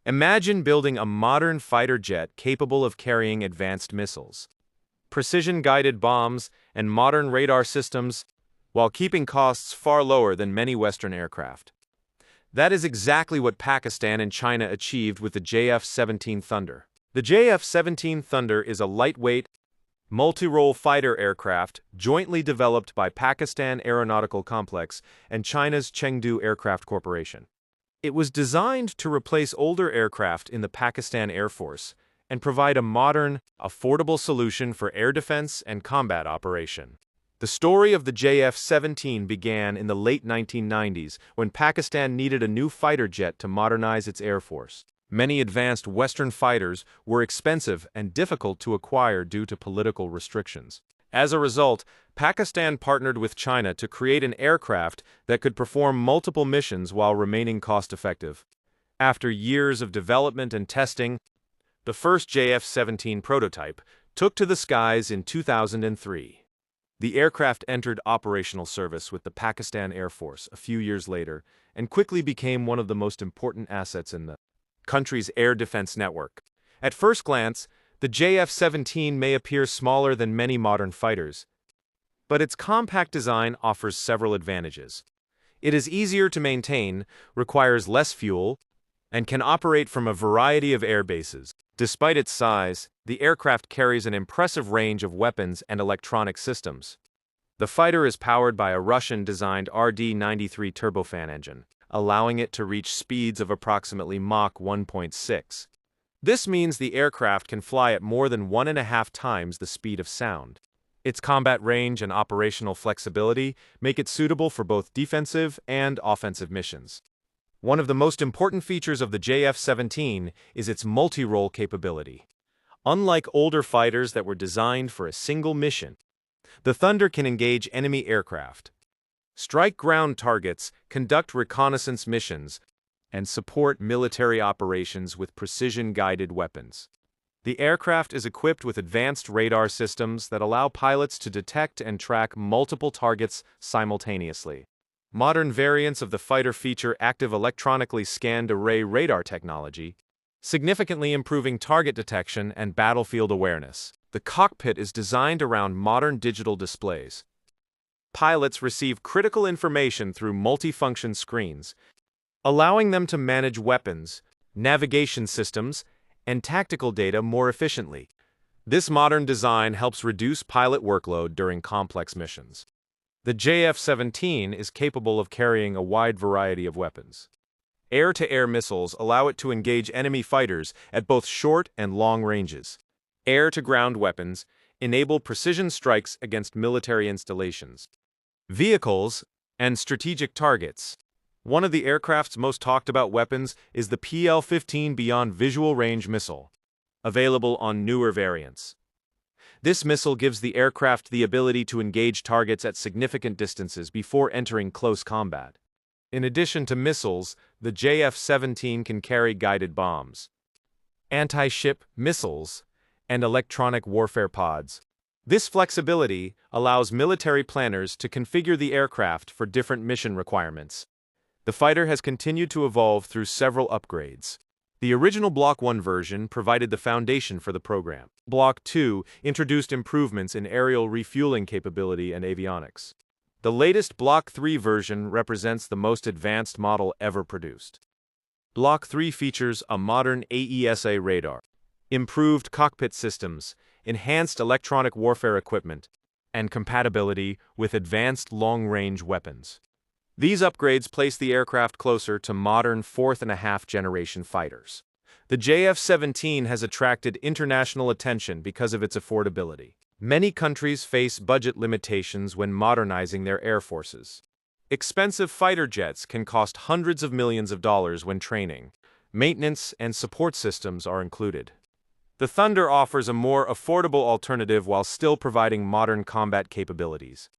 Imagine building a modern fighter jet capable of carrying advanced missiles, precision-guided bombs, and modern radar systems, while keeping costs far lower than many Western aircraft. That is exactly what Pakistan and China achieved with the JF-17 Thunder. The JF-17 Thunder is a lightweight, multirole fighter aircraft jointly developed by Pakistan Aeronautical Complex and China's Chengdu Aircraft Corporation. It was designed to replace older aircraft in the Pakistan Air Force and provide a modern, affordable solution for air defense and combat operation. The story of the JF-17 began in the late 1990s when Pakistan needed a new fighter jet to modernize its air force. Many advanced Western fighters were expensive and difficult to acquire due to political restrictions. As a result, Pakistan partnered with China to create an aircraft that could perform multiple missions while remaining cost-effective. After years of development and testing, the first JF-17 prototype took to the skies in 2003. The aircraft entered operational service with the Pakistan Air Force a few years later and quickly became one of the most important assets in the country's air defense network. At first glance, the JF-17 may appear smaller than many modern fighters, but its compact design offers several advantages. It is easier to maintain, requires less fuel, and can operate from a variety of air bases. Despite its size, the aircraft carries an impressive range of weapons and electronic systems. The fighter is powered by a Russian-designed RD-93 turbofan engine, allowing it to reach speeds of approximately Mach 1.6. This means the aircraft can fly at more than 1.5 times the speed of sound. Its combat range and operational flexibility make it suitable for both defensive and offensive missions. One of the most important features of the JF-17 is its multi-role capability. Unlike older fighters that were designed for a single mission, the Thunder can engage enemy aircraft, strike ground targets, conduct reconnaissance missions, and support military operations with precision-guided weapons. The aircraft is equipped with advanced radar systems that allow pilots to detect and track multiple targets simultaneously. Modern variants of the fighter feature active electronically scanned array radar technology, significantly improving target detection and battlefield awareness. The cockpit is designed around modern digital displays. Pilots receive critical information through multifunction screens, allowing them to manage weapons, navigation systems, and tactical data more efficiently. This modern design helps reduce pilot workload during complex missions. The JF-17 is capable of carrying a wide variety of weapons. Air-to-air missiles allow it to engage enemy fighters at both short and long ranges. Air-to-ground weapons enable precision strikes against military installations, vehicles, and strategic targets. One of the aircraft's most talked about weapons is the PL-15 Beyond Visual Range missile, available on newer variants. This missile gives the aircraft the ability to engage targets at significant distances before entering close combat. In addition to missiles, the JF-17 can carry guided bombs, anti-ship missiles, and electronic warfare pods. This flexibility allows military planners to configure the aircraft for different mission requirements. The fighter has continued to evolve through several upgrades. The original Block 1 version provided the foundation for the program. Block 2 introduced improvements in aerial refueling capability and avionics. The latest Block 3 version represents the most advanced model ever produced. Block 3 features a modern AESA radar, improved cockpit systems, enhanced electronic warfare equipment, and compatibility with advanced long-range weapons. These upgrades place the aircraft closer to modern fourth-and-a-half-generation fighters. The JF-17 has attracted international attention because of its affordability. Many countries face budget limitations when modernizing their air forces. Expensive fighter jets can cost hundreds of millions of dollars when training. Maintenance and support systems are included. The Thunder offers a more affordable alternative while still providing modern combat capabilities.